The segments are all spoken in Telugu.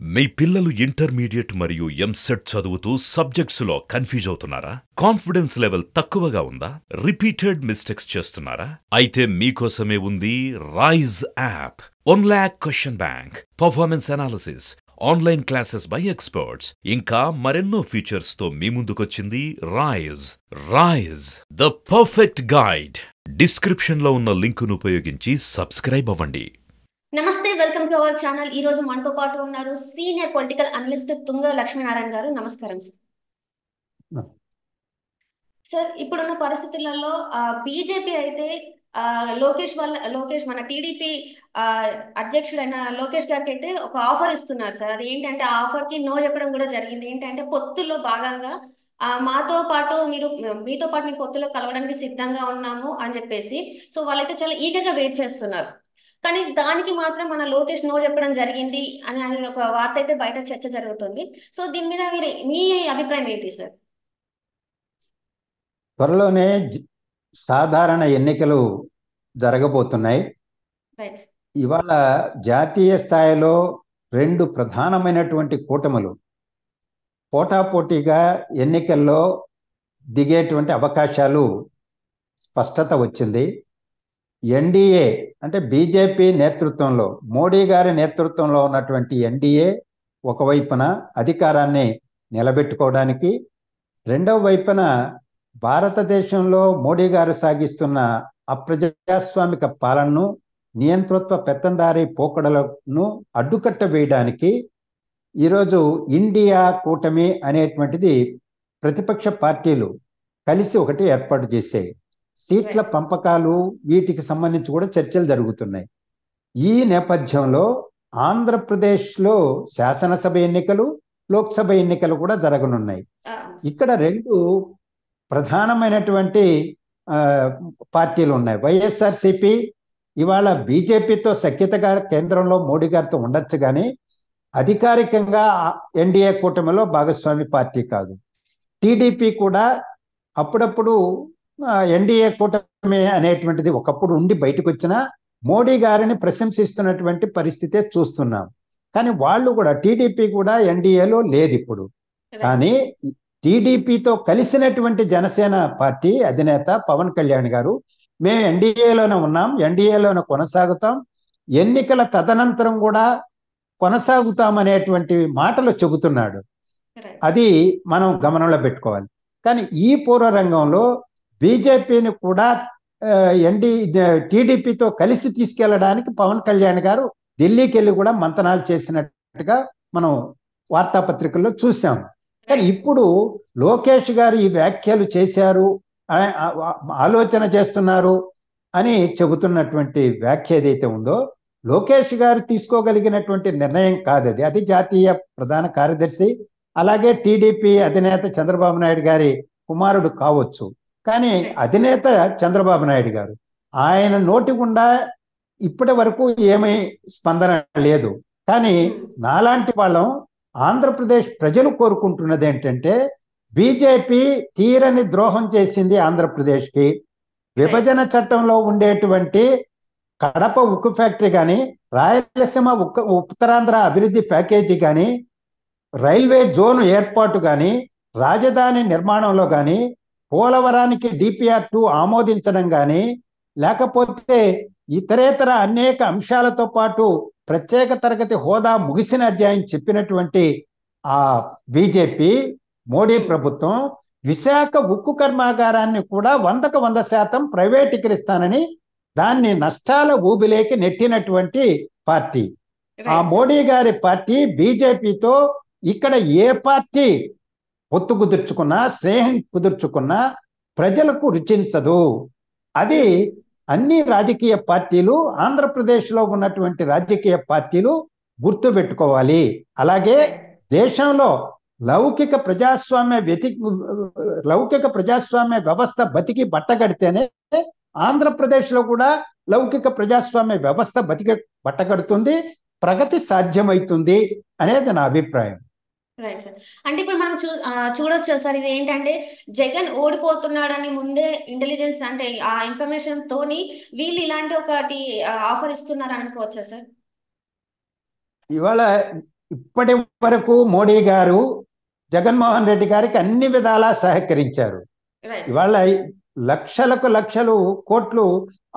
మీ పిల్లలు ఇంటర్మీడియట్ మరియు ఎంసెట్ చదువుతూ సబ్జెక్ట్స్లో కన్ఫ్యూజ్ అవుతున్నారా? కాన్ఫిడెన్స్ లెవెల్ తక్కువగా ఉందా? రిపీటెడ్ మిస్టేక్స్ చేస్తున్నారా? అయితే మీకోసమే ఉంది Rise app. 1 lakh question bank, performance analysis, online classes by experts, ఇంకా మరెన్నో ఫీచర్స్ తో మీ ముందుకొచ్చింది Rise. Rise, the perfect guide. Description లో ఉన్న లింకును ఉపయోగించి సబ్స్క్రైబ్ అవ్వండి. నమస్తే, వెల్కమ్ టు అవర్ ఛానల్. ఈ రోజు మనతో పాటు ఉన్నారు సీనియర్ పొలిటికల్ అనలిస్ట్ తుంగ లక్ష్మీనారాయణ గారు. నమస్కారం సార్. ఇప్పుడున్న పరిస్థితులలో బీజేపీ అయితే లోకేష్ మన టీడీపీ అధ్యక్షుడైన లోకేష్ గారికి అయితే ఒక ఆఫర్ ఇస్తున్నారు సార్. అది ఏంటంటే ఆ ఆఫర్ కి నో చెప్పడం కూడా జరిగింది. ఏంటంటే పొత్తుల్లో భాగంగా మీతో పాటు మీ పొత్తులో కలవడానికి సిద్ధంగా ఉన్నాము అని చెప్పేసి. సో వాళ్ళైతే చాలా ఈగర్గా వెయిట్ చేస్తున్నారు. కానీ దానికి మాత్రం మన లోకేష్ నో చెప్పడం జరిగింది అని ఒక వార్త అయితే బయట చర్చ జరుగుతుంది. సో దీని మీద మీ అభిప్రాయం ఏంటి సార్? త్వరలోనే సాధారణ ఎన్నికలు జరగబోతున్నాయి. ఇవాళ జాతీయ స్థాయిలో 2 ప్రధానమైనటువంటి కూటములు పోటాపోటీగా ఎన్నికల్లో దిగేటువంటి అవకాశాలు స్పష్టత వచ్చింది. ఎన్డీఏ అంటే బీజేపీ నేతృత్వంలో, మోడీ గారి నేతృత్వంలో ఉన్నటువంటి ఎన్డీఏ ఒకవైపున అధికారాన్ని నిలబెట్టుకోవడానికి, రెండవ వైపున భారతదేశంలో మోడీ గారు సాగిస్తున్న అప్రజాస్వామిక పాలనను, నియంతృత్వ పెత్తందారీ పోకడలను అడ్డుకట్ట వేయడానికి ఈరోజు ఇండియా కూటమి అనేటువంటిది ప్రతిపక్ష పార్టీలు కలిసి ఒకటి ఏర్పాటు చేశాయి. సీట్ల పంపకాలు వీటికి సంబంధించి కూడా చర్చలు జరుగుతున్నాయి. ఈ నేపథ్యంలో ఆంధ్రప్రదేశ్లో శాసనసభ ఎన్నికలు, లోక్సభ ఎన్నికలు కూడా జరగనున్నాయి. ఇక్కడ 2 ప్రధానమైనటువంటి పార్టీలు ఉన్నాయి. వైఎస్ఆర్సిపి ఇవాళ బీజేపీతో సఖ్యతగా కేంద్రంలో మోడీ గారితో ఉండొచ్చు, కానీ అధికారికంగా ఎన్డీఏ కూటమిలో భాగస్వామి పార్టీ కాదు. టీడీపీ కూడా అప్పుడప్పుడు ఎన్డీఏ కూటమి అనేటువంటిది ఒకప్పుడు ఉండి బయటకు వచ్చినా మోడీ గారిని ప్రశంసిస్తున్నటువంటి పరిస్థితే చూస్తున్నాం. కానీ వాళ్ళు కూడా, టీడీపీ కూడా ఎన్డీఏలో లేదు ఇప్పుడు. కానీ టీడీపీతో కలిసినటువంటి జనసేన పార్టీ అధినేత పవన్ కళ్యాణ్ గారు మేము ఎన్డీఏలోనే ఉన్నాం, ఎన్డీఏలోనే కొనసాగుతాం, ఎన్నికల తదనంతరం కూడా కొనసాగుతామనేటువంటి మాటలు చెబుతున్నాడు. అది మనం గమనంలో పెట్టుకోవాలి. కానీ ఈ పూర్వరంగంలో బీజేపీని కూడా టీడీపీతో కలిసి తీసుకెళ్లడానికి పవన్ కళ్యాణ్ గారు ఢిల్లీకి వెళ్ళి కూడా మంతనాలు చేసినట్టుగా మనం వార్తాపత్రికల్లో చూసాం. కానీ ఇప్పుడు లోకేష్ గారు ఈ వ్యాఖ్యలు చేశారు, ఆలోచన చేస్తున్నారు అని చెబుతున్నటువంటి వ్యాఖ్య ఏదైతే ఉందో, లోకేష్ గారు తీసుకోగలిగినటువంటి నిర్ణయం కాదది. అది జాతీయ ప్రధాన కార్యదర్శి, అలాగే టీడీపీ అధినేత చంద్రబాబు నాయుడు గారి కుమారుడు కావచ్చు. కానీ అధినేత చంద్రబాబు నాయుడు గారు, ఆయన నోటి గుండా ఇప్పటి వరకు ఏమీ స్పందన లేదు. కానీ నాలాంటి వాళ్ళం, ఆంధ్రప్రదేశ్ ప్రజలు కోరుకుంటున్నది ఏంటంటే, బీజేపీ తీరని ద్రోహం చేసింది ఆంధ్రప్రదేశ్కి. విభజన చట్టంలో ఉండేటువంటి కడప ఉక్కు ఫ్యాక్టరీ కానీ, రాయలసీమ ఉత్తరాంధ్ర అభివృద్ధి ప్యాకేజీ కానీ, రైల్వే జోన్ ఏర్పాటు కానీ, రాజధాని నిర్మాణంలో కానీ, పోలవరానికి DPR-2 ఆమోదించడం కానీ, లేకపోతే ఇతరేతర అనేక అంశాలతో పాటు ప్రత్యేక తరగతి హోదా ముగిసిన అధ్యాయం చెప్పినటువంటి ఆ బీజేపీ మోడీ ప్రభుత్వం విశాఖ ఉక్కు కర్మాగారాన్ని కూడా 100% ప్రైవేటీకరిస్తానని దాన్ని నష్టాల ఊబిలోకి నెట్టినటువంటి పార్టీ ఆ మోడీ గారి పార్టీ. బీజేపీతో ఇక్కడ ఏ పార్టీ పొత్తు కుదుర్చుకున్నా, స్నేహం కుదుర్చుకున్నా ప్రజలకు రుచించదు. అది అన్ని రాజకీయ పార్టీలు, ఆంధ్రప్రదేశ్లో ఉన్నటువంటి రాజకీయ పార్టీలు గుర్తుపెట్టుకోవాలి. అలాగే దేశంలో లౌకిక ప్రజాస్వామ్య వ్యవస్థ బతికి బట్టగడితేనే ఆంధ్రప్రదేశ్లో కూడా లౌకిక ప్రజాస్వామ్య వ్యవస్థ బతికి బట్టగడుతుంది, ప్రగతి సాధ్యమవుతుంది అనేది నా అభిప్రాయం. Right sir. అంటే ఇప్పుడు మనం చూడొచ్చు సార్, ఇది ఏంటంటే జగన్ ఓడిపోతున్నాడని ముందే ఇంటెలిజెన్స్ అంటే ఆ ఇన్ఫర్మేషన్ తోని వీళ్ళు ఇలాంటి ఒకటి ఆఫర్ ఇస్తున్నారు అనుకోవచ్చా సార్? ఇవాళ ఇప్పటి వరకు మోడీ గారు జగన్మోహన్ రెడ్డి గారికి అన్ని విధాలా సహకరించారు. రైట్ ఇవాళ లక్షలు కోట్లు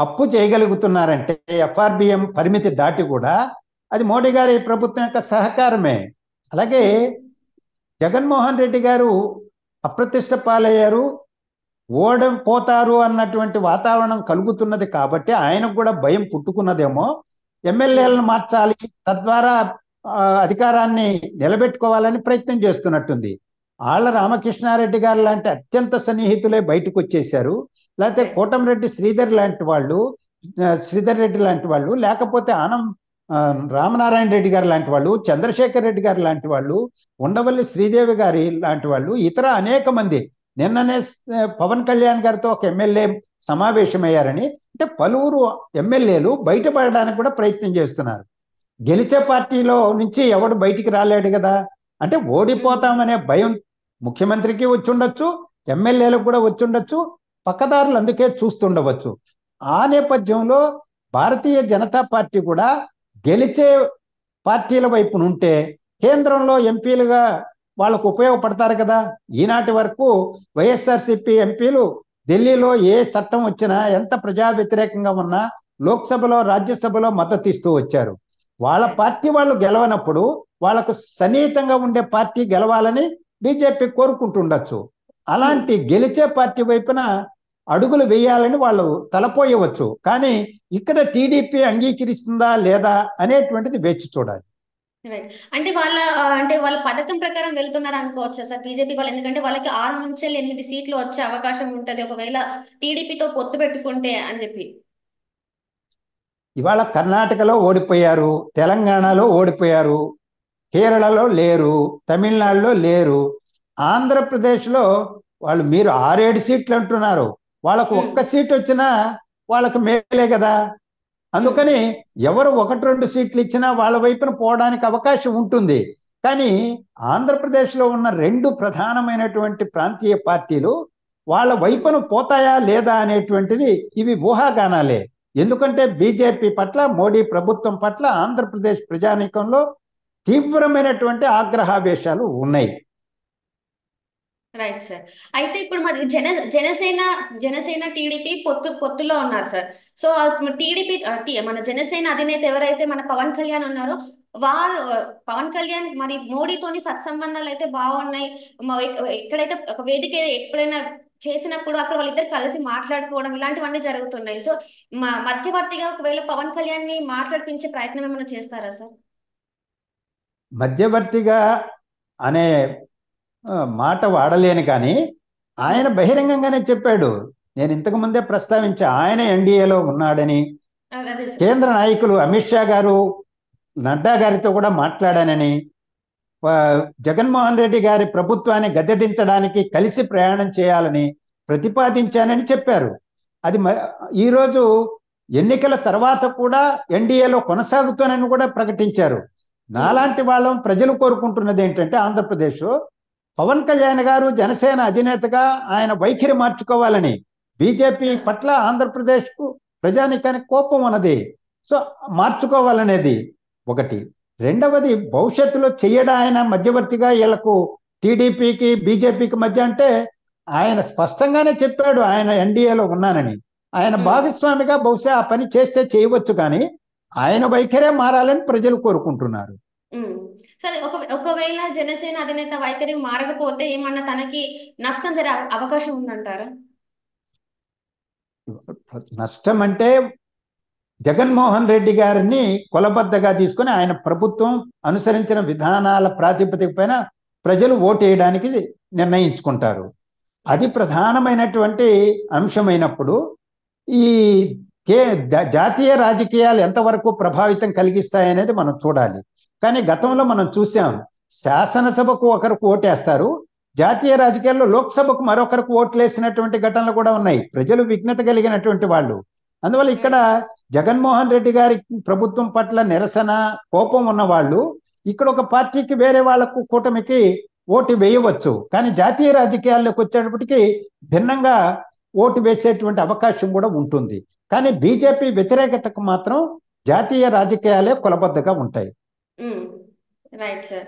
అప్పు చేయగలుగుతున్నారంటే ఎఫ్ఆర్బిఎం పరిమితి దాటి కూడా అది మోడీ గారి ప్రభుత్వం యొక్క సహకారమే. అలాగే జగన్మోహన్ రెడ్డి గారు అప్రతిష్ట పాలయ్యారు, ఓడిపోతారు అన్నటువంటి వాతావరణం కలుగుతున్నది కాబట్టి ఆయనకు కూడా భయం పుట్టుకున్నదేమో. ఎమ్మెల్యేలను మార్చాలి, తద్వారా అధికారాన్ని నిలబెట్టుకోవాలని ప్రయత్నం చేస్తున్నట్టుంది. ఆళ్ల రామకృష్ణారెడ్డి గారు లాంటి అత్యంత సన్నిహితులే బయటకు వచ్చేశారు. లేకపోతే కోటమిరెడ్డి శ్రీధర్ రెడ్డి లాంటి వాళ్ళు, లేకపోతే రామనారాయణ రెడ్డి గారు లాంటి వాళ్ళు, చంద్రశేఖర్ రెడ్డి గారు లాంటి వాళ్ళు, ఉండవల్లి శ్రీదేవి గారి లాంటి వాళ్ళు, ఇతర అనేక మంది నిన్ననే పవన్ కళ్యాణ్ గారితో ఒక ఎమ్మెల్యే సమావేశమయ్యారని, అంటే పలువురు ఎమ్మెల్యేలు బయటపడడానికి కూడా ప్రయత్నం చేస్తున్నారు. గెలిచే పార్టీలో నుంచి ఎవడు బయటికి రాలేడు కదా. అంటే ఓడిపోతామనే భయం ముఖ్యమంత్రికి వచ్చి ఉండొచ్చు, ఎమ్మెల్యేలకు కూడా వచ్చి ఉండొచ్చు, పక్కదారులు అందుకే చూస్తుండవచ్చు. ఆ నేపథ్యంలో భారతీయ జనతా పార్టీ కూడా గెలిచే పార్టీల వైపు నుంటే కేంద్రంలో ఎంపీలుగా వాళ్ళకు ఉపయోగపడతారు కదా. ఈనాటి వరకు వైఎస్ఆర్సీపీ ఎంపీలు ఢిల్లీలో ఏ చట్టం వచ్చినా, ఎంత ప్రజా వ్యతిరేకంగా ఉన్నా లోక్సభలో రాజ్యసభలో మద్దతు ఇస్తూ వచ్చారు. వాళ్ళ పార్టీ వాళ్ళు గెలవనప్పుడు వాళ్ళకు సన్నిహితంగా ఉండే పార్టీ గెలవాలని బీజేపీ కోరుకుంటుండొచ్చు. అలాంటి గెలిచే పార్టీ వైపున అడుగులు వేయాలని వాళ్ళు తలపోయవచ్చు. కానీ ఇక్కడ టీడీపీ అంగీకరిస్తుందా లేదా అనేటువంటిది వేచి చూడాలి. అంటే వాళ్ళ పథకం ప్రకారం వెళ్తున్నారు అనుకోవచ్చు సార్ బీజేపీ వాళ్ళు. ఎందుకంటే వాళ్ళకి 6 నుంచి 8 సీట్లు వచ్చే అవకాశం ఉంటది ఒకవేళ టీడీపీతో పొత్తు పెట్టుకుంటే అని చెప్పి. ఇవాళ కర్ణాటకలో ఓడిపోయారు, తెలంగాణలో ఓడిపోయారు, కేరళలో లేరు, తమిళనాడులో లేరు, ఆంధ్రప్రదేశ్లో వాళ్ళు మీరు 6-7 సీట్లు అంటున్నారు. వాళ్ళకు ఒక్క సీట్ వచ్చినా వాళ్ళకు మేలే కదా. అందుకని ఎవరు 1-2 సీట్లు ఇచ్చినా వాళ్ళ వైపున పోవడానికి అవకాశం ఉంటుంది. కానీ ఆంధ్రప్రదేశ్లో ఉన్న 2 ప్రధానమైనటువంటి ప్రాంతీయ పార్టీలు వాళ్ళ వైపున పోతాయా లేదా అనేటువంటిది ఇవి ఊహాగానాలే. ఎందుకంటే బీజేపీ పట్ల, మోడీ ప్రభుత్వం పట్ల ఆంధ్రప్రదేశ్ ప్రజానీకంలో తీవ్రమైనటువంటి ఆగ్రహావేశాలు ఉన్నాయి. Right sir. అయితే ఇప్పుడు మరి జనసేన టీడీపీ పొత్తులో ఉన్నారు సార్. సో టీడీపీ మన జనసేన అధినేత ఎవరైతే మన పవన్ కళ్యాణ్ ఉన్నారో పవన్ కళ్యాణ్ మరి మోడీతోని సత్సంబంధాలు అయితే బాగున్నాయి. ఎక్కడైతే ఒక వేదిక ఎప్పుడైనా చేసినప్పుడు అక్కడ వాళ్ళిద్దరు కలిసి మాట్లాడుకోవడం ఇలాంటివన్నీ జరుగుతున్నాయి. సో మధ్యవర్తిగా ఒకవేళ పవన్ కళ్యాణ్ ని మాట్లాడిపించే ప్రయత్నం ఏమైనా చేస్తారా సార్? మధ్యవర్తిగా అనే మాట వాడలేను, కానీ ఆయన బహిరంగంగానే చెప్పాడు. నేను ఇంతకు ముందే ప్రస్తావించా, ఆయన ఎన్డీఏలో ఉన్నాడని. కేంద్ర నాయకులు అమిత్ షా గారు, నడ్డా గారితో కూడా మాట్లాడానని, జగన్మోహన్ రెడ్డి గారి ప్రభుత్వాన్ని గద్దెదించడానికి కలిసి ప్రయాణం చేయాలని ప్రతిపాదించానని చెప్పారు. అది ఈరోజు ఎన్నికల తర్వాత కూడా ఎన్డీఏలో కొనసాగుతానని కూడా ప్రకటించారు. నాలాంటి వాళ్ళం ప్రజలు కోరుకుంటున్నది ఏంటంటే, ఆంధ్రప్రదేశ్ పవన్ కళ్యాణ్ గారు జనసేన అధినేతగా ఆయన వైఖరి మార్చుకోవాలని. బీజేపీ పట్ల ఆంధ్రప్రదేశ్కు ప్రజానికానికి కోపం ఉన్నది. సో మార్చుకోవాలనేది ఒకటి. రెండవది, భవిష్యత్తులో చెయ్యడా ఆయన మధ్యవర్తిగా వీళ్లకు టీడీపీకి బీజేపీకి మధ్య అంటే ఆయన స్పష్టంగానే చెప్పాడు ఆయన ఎన్డీఏలో ఉన్నానని. ఆయన భాగస్వామిగా బహుశా ఆ పని చేస్తే చేయవచ్చు, కానీ ఆయన వైఖరే మారాలని ప్రజలు కోరుకుంటున్నారు. సరే, ఒకవేళ జనసేన అధినేత వైఖరి మారకపోతే ఏమన్నా తనకి నష్టం జరిగే అవకాశం ఉందంటారా? నష్టం అంటే జగన్మోహన్ రెడ్డి గారిని కొలబద్దగా తీసుకొని ఆయన ప్రభుత్వం అనుసరించిన విధానాల ప్రాతిపదిక పైన ప్రజలు ఓటు వేయడానికి నిర్ణయించుకుంటారు. అది ప్రధానమైనటువంటి అంశమైనప్పుడు ఈ జాతీయ రాజకీయాలు ఎంతవరకు ప్రభావితం కలిగిస్తాయనేది మనం చూడాలి. కానీ గతంలో మనం చూసాం, శాసనసభకు ఒకరికి ఓటేస్తారు, జాతీయ రాజకీయాల్లో లోక్సభకు మరొకరికి ఓట్లు వేసినటువంటి ఘటనలు కూడా ఉన్నాయి. ప్రజలు విఘ్నత కలిగినటువంటి వాళ్ళు. అందువల్ల ఇక్కడ జగన్మోహన్ రెడ్డి గారి ప్రభుత్వం పట్ల నిరసన, కోపం ఉన్న వాళ్ళు ఇక్కడ ఒక పార్టీకి వేరే వాళ్లకు కూటమికి ఓటు వేయవచ్చు. కానీ జాతీయ రాజకీయాల్లోకి వచ్చేటప్పటికి భిన్నంగా ఓటు వేసేటువంటి అవకాశం కూడా ఉంటుంది. కానీ బీజేపీ వ్యతిరేకతకు మాత్రం జాతీయ రాజకీయాలే కొలబద్దగా ఉంటాయి. Right sir.